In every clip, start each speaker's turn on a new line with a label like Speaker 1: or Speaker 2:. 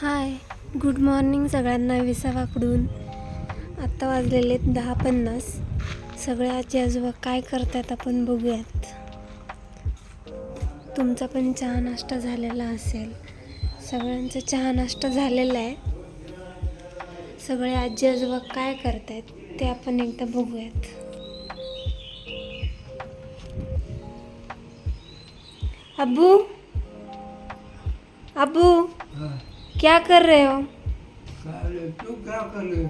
Speaker 1: हाय, good morning सगळ्यांना विसावाकडून. आत्ता वाजलेले 10:50. सगळे आजी आजोबा काय करतात आपण बघूयात. तुमचा पण चहा नाश्ता झालेला असेल. सगळ्यांचा चहा नाश्ता झालेला आहे. सगळे आजी आजोबा काय करतायत ते आपण एकदा बघूयात. अब्बू अब्बू, क्या कर रहे हो?
Speaker 2: तू क्या कर रहे?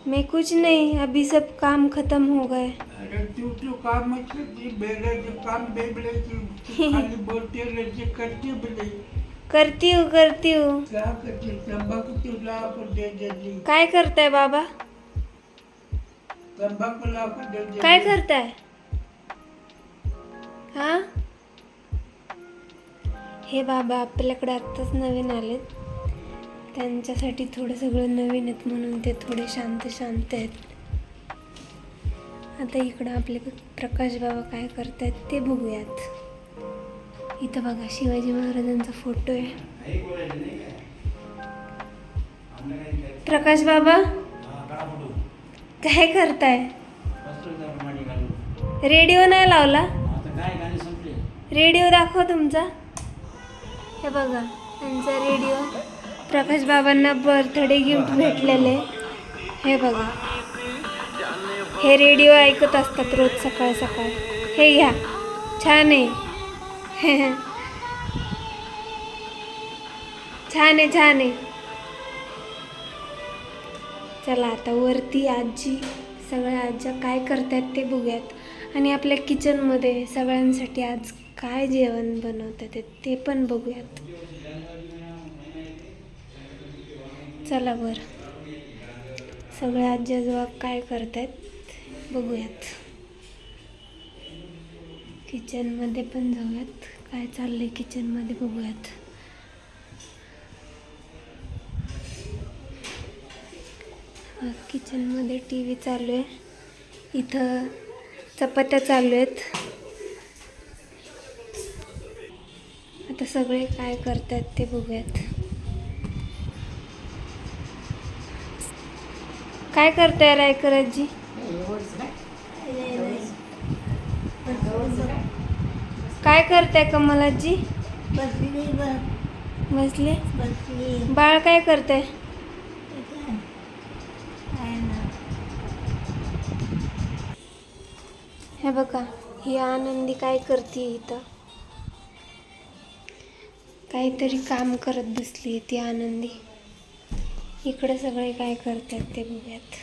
Speaker 1: मैं कुछ नहीं, अभी सब काम खत्म हो गए.
Speaker 2: अरे तू काम मत करती, बेड़े काम बेबड़े खाली बोलते रहते, करती भी नहीं.
Speaker 1: करती हूँ
Speaker 2: क्या करती? तंबाकू तो ला कर दे जल्दी.
Speaker 1: काय करताय बाबा?
Speaker 2: तंबाकू ला कर दे जल्दी.
Speaker 1: काय करताय? हा, हे बाबा आपल्याकडे आत्ताच नवीन आलेत. त्यांच्यासाठी थोडं सगळं नवीन आहेत म्हणून ते थोडे शांत आहेत. आता इकडं आपले प्रकाश बाबा काय करतायत ते बघूयात. इथं बघा शिवाजी महाराजांचा फोटो आहे. प्रकाश बाबा काय करताय? रेडिओ नाही लावला? रेडिओ दाखव तुमचा. हे बघा त्यांचा रेडिओ. प्रकाश बाबांना बर्थडे गिफ्ट भेटलेले. हे बघा, हे रेडिओ ऐकत असतात रोज सकाळ सकाळ. हे घ्या, छान आहे. छान आहे. चला आता वरती आजी, सगळ्या आज्या काय करतात ते बघूयात. आणि आपल्या किचनमध्ये सगळ्यांसाठी आज काय जेवण बनवतात ते पण बघूयात. चला वर सगळ्या आजी आजोबा काय करतायत बघूयात. किचनमध्ये पण जाऊयात, काय चाललंय किचनमध्ये बघूयात. किचनमध्ये TV चालू आहे. इथं चपात्या चालू आहेत. आता सगळे काय करतात ते बघूयात. काय करताय रायकर आजी? काय करताय कमल आजी? बसले. बाळ काय करताय? हे बघा, ही आनंदी काय करते. इथं काहीतरी काम करत बसली ती आनंदी. इकडे सगळे काय करतात ते बघूयात.